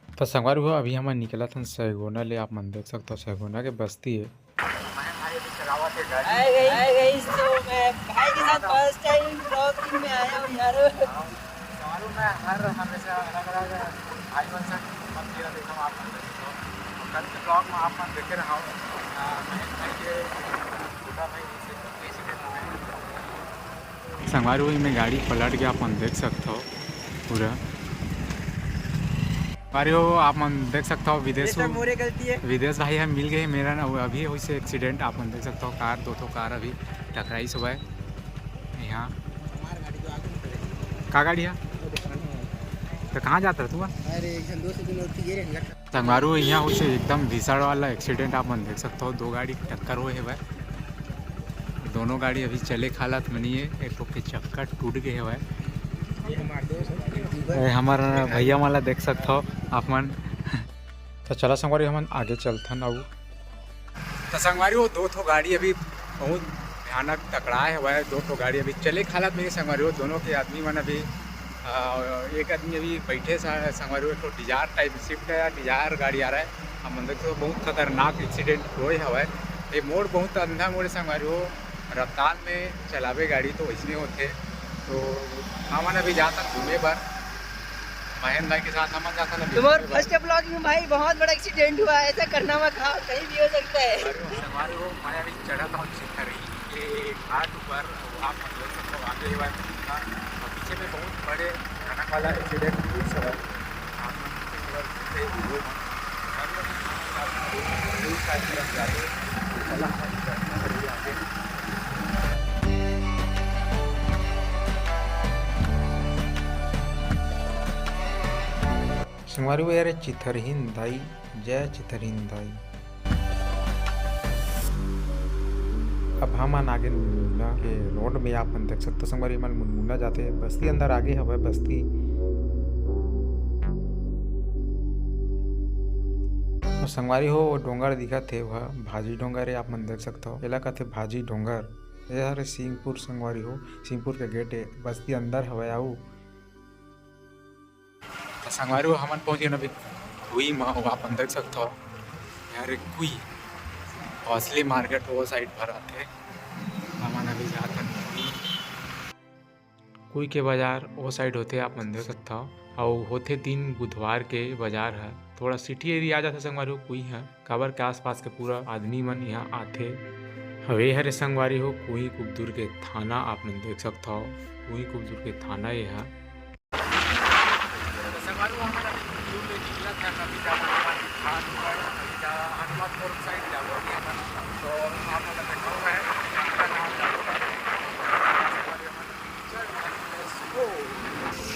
तो संगवारी हो अभी हम निकला था सैगोना ले। आप मन देख सकते हो सैगोना के बस्ती है। तो मैं भाई के साथ फर्स्ट टाइम ब्लॉगिंग में आया हूँ यार। मालूम है हर हमेशा अलग अलग भाई बन से मंदिर देखा आप तो कल के ब्लॉग में आप मन देखे रहा महेश भाई के छोटा भाई संगवारी हुई में गाड़ी पलट के आप मन देख सकते हो पूरा अरे हो आप मन देख सकते हो विदेश भाई हम मिल गए मेरा ना अभी हुई से एक्सीडेंट आप मन देख सकते हो कार दो कार अभी टकराई सुबह यहाँ का गाड़ी है तो कहाँ जाता है तू? संगवारू यहाँ हुई से एकदम भीषण वाला एक्सीडेंट आप मन देख सकते हो। दो गाड़ी टक्कर हुए है भाई। दोनों गाड़ी अभी चले हालत में नहीं है। एक के चक्कर टूट गए है भाई। हमारा भैया वाला देख सकते हो आप मन। तो चला संगवारी हम आगे चलथन अब। तो संगवारी वो दो गाड़ी अभी बहुत भयानक टकराए है भाई। दो गाड़ी अभी चले हालत में संगवारी हो। दोनों के आदमी मन अभी एक आदमी अभी बैठे संगवारी हो। डिजायर टाइप शिफ्ट है या डिजायर गाड़ी आ रहा है। हम मन देखते बहुत खतरनाक एक्सीडेंट हुए है भाई। ये मोड़ बहुत अंधा मोड़ संगवारी हो। रफ्तार में चलावे गाड़ी तो वैसे होते। तो हम अभी जाता घूमे पर महेंद्र भाई के साथ हम जाता ना। तुम्हारा फर्स्ट ब्लॉगिंग में भाई बहुत बड़ा एक्सीडेंट हुआ है। ऐसा करना मत खाओ कहीं भी हो सकता है। हमारे वो मैं अभी चढ़ा था शिखर ये घाट ऊपर आप देख सकते हो आगे हुआ पीछे में बहुत बड़े खाना वाला एक्सीडेंट हुआ संगवारी वो यार चिथरहीन दाई जय चिथरहीन दाई। अब हम आगे मुन्ना के रोड में आप देख सकते हो संगवारी मन मुन्ना जाते हैं बस्ती अंदर आगे हवा बस्ती। तो संगवारी हो डोंगर दिखा थे वह भाजी डोंगर है। आप मन देख सकते हो एला कहते भाजी डोंगर। यार सिंहपुर संगवारी हो सिंहपुर के गेट है बस्ती अंदर हवा आऊ। तो संगवारी हो हमन पहुंचे अभी कुई में आप देख सकते हो यार कुई असली मार्केट वो साइड पर आते हमन अभी जाते कुई के बाजार वो साइड होते आप मन देख सकते हो। और होते दिन बुधवार के बाजार है। थोड़ा सिटी एरिया आ जाता संगवारी हो कुई है काबर के आसपास के पूरा आदमी मन यहाँ आते हवे हरे संगवारी हो। कुई कुबदूर के थाना आप मन देख सकते हो कुई कुबदूर के थाना ये है।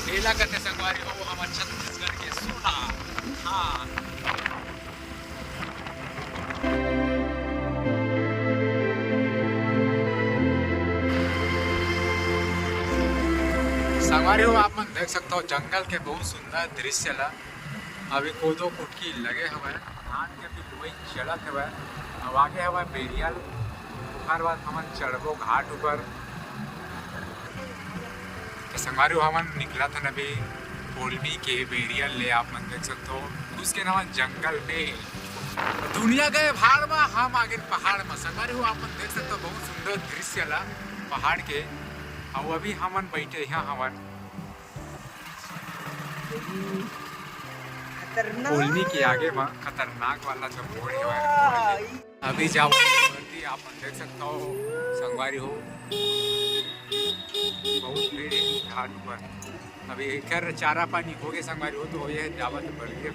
मेला करते संगवारी हो हमारे छत्तीसगढ़ के सोना। हाँ संगवारी हो आप मन देख सकते हो जंगल के बहुत सुंदर दृश्य ला। अभी कोदो कुटकी लगे हवे धान के भी कोई चलत हवे। अब आगे हवे बेरियल हर बार हमन चढ़बो घाट ऊपर। संगवारी हो हमन निकला था अभी कोलमी के बेरियल ले आप मन देख सकते हो। उसके नाम जंगल में दुनिया गए भाड़ में हम आगे पहाड़ में संगवारी हो आप मन देख सकते हो बहुत सुंदर दृश्य ला पहाड़ के। और अभी हमन बैठे यहाँ हवन कोलमी के आगे में खतरनाक वाला जो मोड़ है अभी जाओ आप देख सकते हो संगवारी हो बहुत भीड़ है घाट पर। अभी खैर चारा पानी हो गए संगवारी हो तो ये जावा तो बढ़ गए।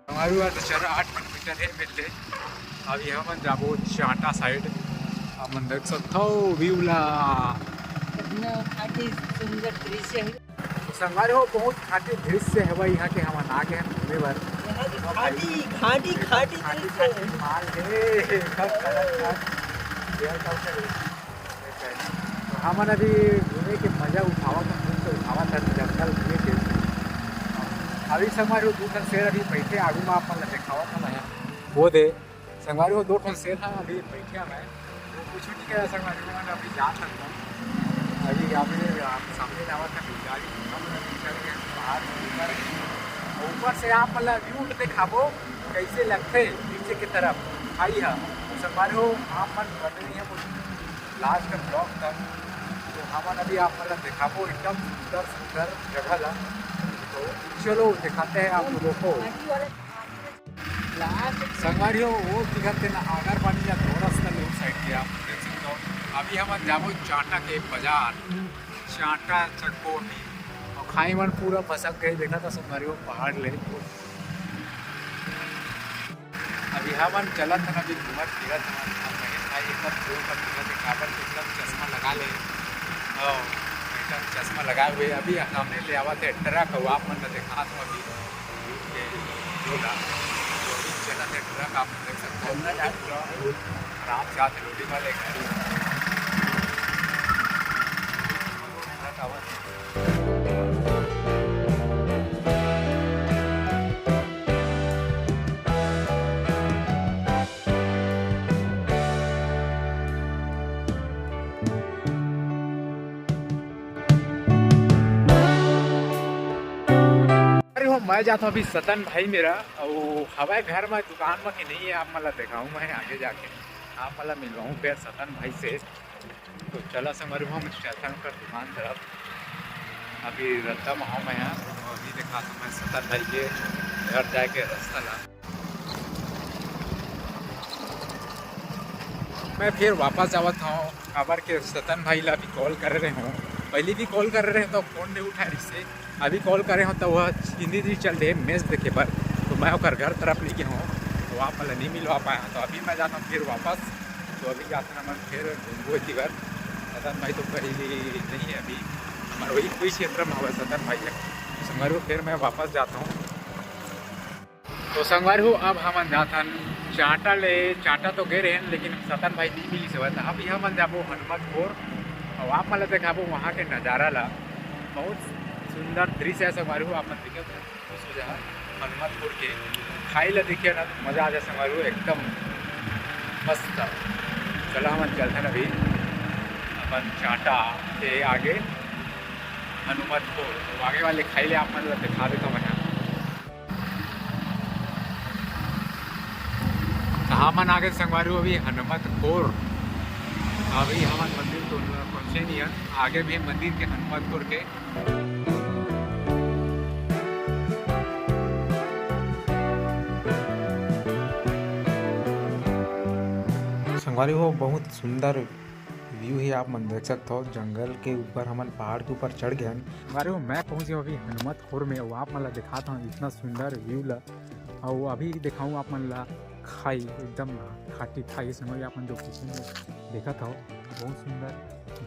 हमारे तो चरा 8 किलोमीटर है मिलते अभी हमन जाबो चाटा साइड। हमन देख सकथो व्यू ला। कितना खाटी सुंदर दृश्य है। तो संगवारी हो बहुत खाटी दृश्य है भाई यहाँ के। हमन आगे हैं घूमे बर। यहाँ की खाटी खाटी खाटी दृश्य है। माल है सब कलर तो हमन अभी घूमे के मजा उठावत था जंगल घूमे के। अभी संगवारी हो 2 ठन शेर अभी बैठे आगू में अपन दिखावत था मैं वो दे। संगवारी हो 2 ठन शेर है अभी बैठे मैं तो कुछ नहीं कह संगवारी हो मैंने अभी जा सकता अभी सामने लावत है गाड़ी चल गए पहाड़ के ऊपर से आप मतलब व्यू दिखाबो कैसे लगते नीचे की तरफ आई है। संगवारी हो आप मन बन रही है लास्ट ब्लॉक तक तो हमन अभी आप मतलब दिखाबो एकदम सुंदर सुंदर जगह ला। तो चलो दिखाते हैं आप लोगों को। संगवारी हो वो दिखाते ना आगर पानी या थोड़ा सा लोग साइड के आप देख सकते हो। अभी हम जाबो चाटा के बाजार चाटा चक्को में और खाई मन पूरा फंसल के देखा था संगवारी हो पहाड़ ले। अभी हमन चलत है अभी घूमत फिरत भाई एकदम जोर का फिरत काबर के एकदम चश्मा लगा ले और एकदम चश्मा लगाए हुए अभी सामने ले आवा थे ट्रक हो आप मन दिखा दो अभी ये जोड़ा तो अभी चला थे ट्रक आप देख सकते हो आराम से आते लोडिंग वाले गाड़ी ट्रक आवा। मैं जाता हूँ अभी सतन भाई मेरा और हवाई घर में दुकान में कि नहीं है आप मतलब दिखाऊँ मैं आगे जाके आप मतलब मिलवाऊँ फिर सतन भाई से। तो चला संगवारी हम स्टेशन पर दुकान तरफ अभी रत्ता में हूँ मैं यहाँ तो अभी दिखा तो मैं सतन भाई के घर जाके रास्ता ला मैं फिर वापस आवत हूँ। खबर के सतन भाई ला अभी कॉल कर रहे हूँ पहले भी कॉल कर रहे हैं तो फ़ोन नहीं उठा इससे अभी कॉल करे हो तो वह हिंदी दी चल रहे मैच देखे पर तो मैं होकर घर तरफ लेके हूँ तो आप मतलब नहीं मिलवा पाया तो अभी मैं जाता हूँ फिर वापस। तो अभी जाते हैं मैं फिर घूमो घर सतन भाई तो कहीं नहीं है अभी हमारे वही कोई क्षेत्र में हुआ सतन भाई है संगवारी हो फिर मैं वापस जाता हूँ। तो संगवारी हो अब हम जाता चाटा ले चाटा तो गए रहे लेकिन सतन भाई नहीं मिली से था अभी हम जाबो हनुमतपुर और आप मतलब देखाबो वहाँ के नज़ारा ला बहुत सुंदर दृश्य है संगवारी हो आप दिखे खुश हो जाए हनुमतपुर के खाई ला देखिए ना मज़ा आ जाए संगवारी हो एकदम मस्त। चला हम चलते अभी अपन चाटा के आगे हनुमतपुर तो आगे वाले खाई ले आप मतलब दिखा देता मैं कहाँ मन आगे संगवारी हो अभी हनुमतपुर अभी हमारे मंदिर तो पहुँचे नहीं है आगे भी मंदिर के हनुमतपुर के। संगवारी हो बहुत सुंदर व्यू है आप मन देख सकते हो जंगल के ऊपर हमन पहाड़ के ऊपर चढ़ गए संगवारी हो मैं पहुँचे अभी हनुमतपुर में और आप मन ला दिखाता हूँ इतना सुंदर व्यू ला और अभी दिखाऊँ आप मन ला खाई एकदम खाटी खाई संगवारी अपन जो पीछे में देखा था बहुत सुंदर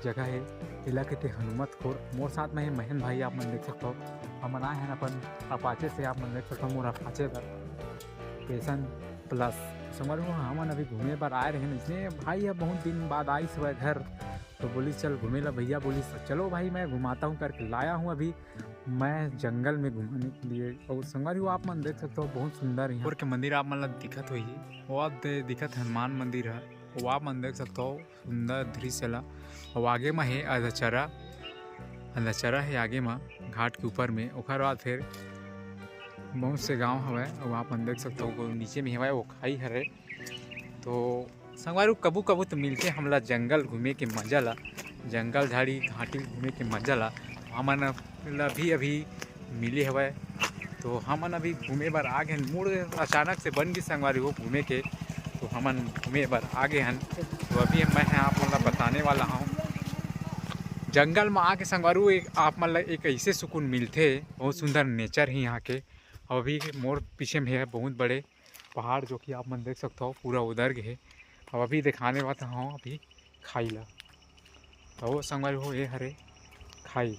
जगह है जिला के हनुमतपुर मोर साथ में है महन भाई आप मन देख सकते हो हम आए हैं अपन अपाचे से आप मन देख सकते हो मोर अपाचे पर पैशन प्लस संगवारी हो हमन अभी घूमे पर आए रहे इसलिए भाई अब बहुत दिन बाद आई सुबह घर तो बोली चल घूमे ला भैया बोली चलो भाई मैं घुमाता हूँ करके लाया हूँ अभी मैं जंगल में घूमने के लिए। और संगवारी हो आप मन देख सकते हो बहुत सुंदर यहाँ के मंदिर आप मन दिखत हुई वो आप दिखत हनुमान मंदिर है वो आप मन देख सकते हो सुंदर दृश्य ला और आगे में है अंधचरा है आगे में घाट के ऊपर में ओकर बाद फिर बहुत से गांव हवे और आप मन देख सकते हो नीचे में हवा वो खाई हरे। तो संगवारी कबू कबू तो मिलते हमला जंगल घूमे के मजा ला जंगल झाड़ी घाटी घूमे के मजा ला हमन अभी मिले हवे तो हमन अभी घूमे बर आ गए मूड अचानक से बन गई संगवारी हो घूमे के तो हमन घूमे बर आ गए हैं। तो अभी मैं आप मतलब बताने वाला हूँ जंगल में आके संगवारी एक आप मतलब एक ऐसे सुकून मिलते बहुत सुंदर नेचर है यहाँ के और अभी मोर पीछे में है बहुत बड़े पहाड़ जो कि आप मन देख सकते हो पूरा उधर गए। अब अभी दिखाने वाला हूँ अभी खाई ला, तो संगवारी हो ये हरे खाई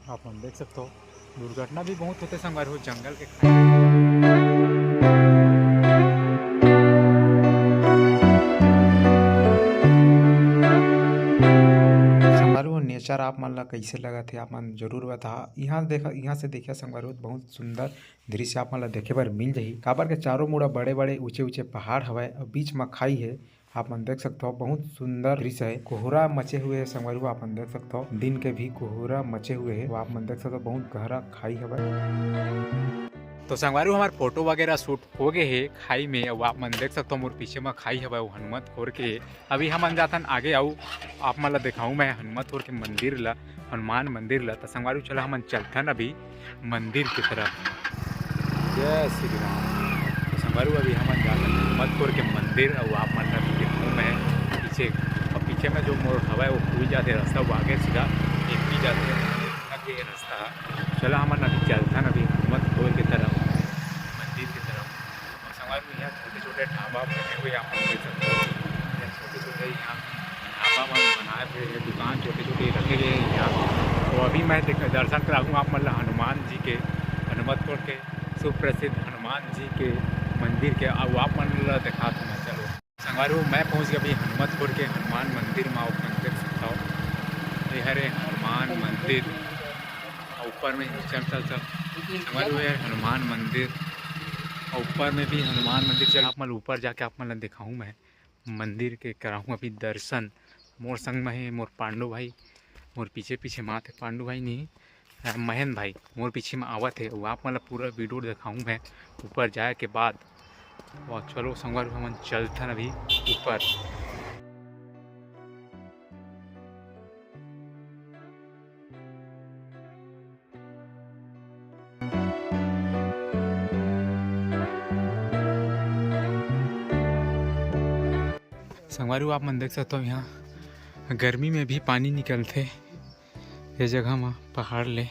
आप मन देख सकते हो। दुर्घटना भी बहुत होते संगवारी हो जंगल के खाई। नेचर आप मन ला कैसे लगा थे आप मन जरूर बता। यहाँ से देखिए संगवारी बहुत सुंदर दृश्य आप मन ला देखे बर मिल जाही। काबर के चारों मुड़ा बड़े बड़े ऊंचे ऊंचे पहाड़ हवय और बीच में खाई है। आप मन देख सकते हो बहुत सुंदर दृश्य है। कोहरा मचे हुए है संगवारी आप मन देख सकते हो, दिन के भी कोहरा मचे हुए है। आप मन देख सकते हो बहुत गहरा खाई हवय। तो संगवारी हमारे फोटो वगैरह शूट हो गए है खाई में। और आप मन देख सकते हो मोर पीछे में खाई हवा हनुमत खोर के। अभी हम जाथन आगे आऊ आप मन ला दिखाऊँ मैं हनुमत खोर के मंदिर ला, हनुमान मंदिर ला। तो संगवारी चला हम चलथन अभी मंदिर की तरफ। जय श्री राम। तो संगवारी अभी हम जाथन हनुमत खोर के मंदिर और आप मन ला दिखाऊँ मैं पीछे। और पीछे में जो मोर हवा है वो खुल जाते रास्ता, वो आगे सीधा एक भी जाते ये रास्ता। चला हम अभी चलथन अभी हनुमत खोर की तरफ मंदिर की तरफ। और संगवारी यहाँ छोटे छोटे ढाबा बने हुए आप देख सकते हो। छोटे छोटे यहाँ ढाबा बनाए हुए दुकान छोटे छोटे रखे गए हैं यहाँ। तो अभी मैं दर्शन कराऊँ आप मतलब हनुमान जी के, हनुमतपुर के सुप्रसिद्ध हनुमान जी के मंदिर के। अब आप मतलब दिखा तो मैं चलो संगवारी मैं पहुँच गया अभी हनुमतपुर के हनुमान मंदिर में। आप देख सकता हो ये हरे हनुमान मंदिर ऊपर में चल संगवारी है हनुमान मंदिर। और ऊपर में भी हनुमान मंदिर। चल आप मन ऊपर जाके आप मन दिखाऊँ मैं मंदिर के कराऊँ अभी दर्शन। मोर संग में है मोर पांडु भाई, मोर पीछे पीछे माँ थे पांडु भाई नहीं महेंद्र भाई मोर पीछे में आवत है। वो आप मतलब पूरा वीडियो दिखाऊँ मैं ऊपर जाए के बाद। और चलो संगवारी हम चलथन अभी ऊपर। संगवारी आप मन देख सकते हो यहाँ गर्मी में भी पानी निकलते ये जगह में पहाड़ ले।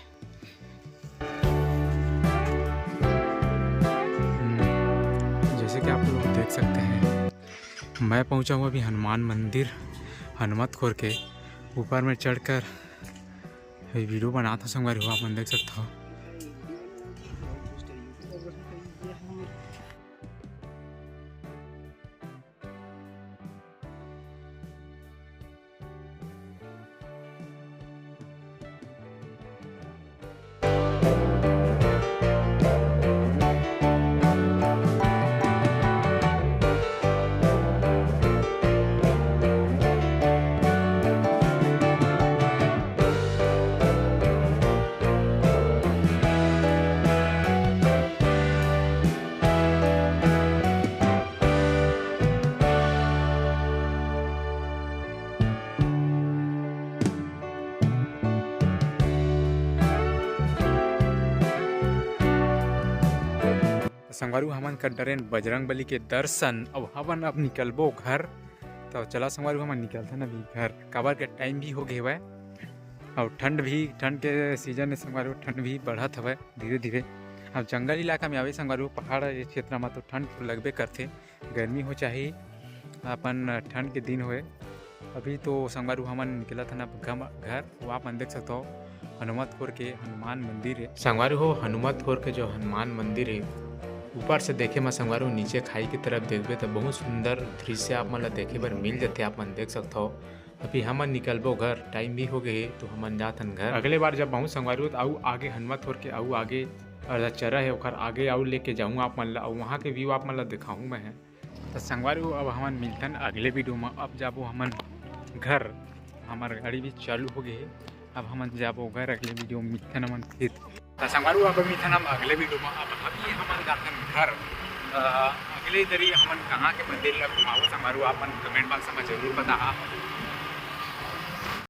जैसे कि आप लोग देख सकते हैं मैं पहुंचा हूँ अभी हनुमान मंदिर हनुमत खोर के ऊपर में चढ़कर वीडियो बनाता हूँ। संगवारी आप मन देख सकते हो। संगवारी हमन कर डरेन बजरंग बली के दर्शन। अब हमन अब निकलबो घर। तो चला संगवारी हमन निकलथन अभी घर। काबर के टाइम भी हो गए हुआ और ठंड के सीजन में संगवारी ठंड भी बढ़त हवै धीरे धीरे। अब जंगल इलाका में आवे संगवारी पहाड़ क्षेत्र में तो ठंड तो लगबे करते, गर्मी हो चाहे अपन ठंड के दिन होए। अभी तो संगवारी हमन निकलत हन अब घर। वो आप मन देख सकते हो हनुमतपुर के हनुमान मंदिर है। संगवारी हो हनुमतपुर के जो हनुमान मंदिर है ऊपर से देखे में संगवारी नीचे खाई की तरफ देखबे तो बहुत सुंदर दृश्य आप मन ला देखे बर मिल जाते। आप मन देख सकते हो। अभी हमन निकलबो घर, टाइम भी हो गए तो हमन जाथन घर। अगले बार जब बहुत संगवारी तो आऊ आगे हनुमतपुर के आऊ आगे चरा है ओकर आगे आऊ लेके जाऊँ आप मन ला और वहाँ के व्यू आप मन ला दिखाऊँ मैं। तो संगवारी अब हमन मिलथन अगले वीडियो में। अब जाबो हमन घर, हमार गाड़ी भी चालू हो गई। अब हमन जाबो घर, अगले वीडियो में मिलथन हमन फिर। तो संगवारी अब मिलथन हम अगले वीडियो में। अब अभी हमन जाथन घर। अगले दरी हमन कहाँ के मंदिर ला घुमाओ संगवारी आप मन कमेंट बॉक्स में जरूर बता।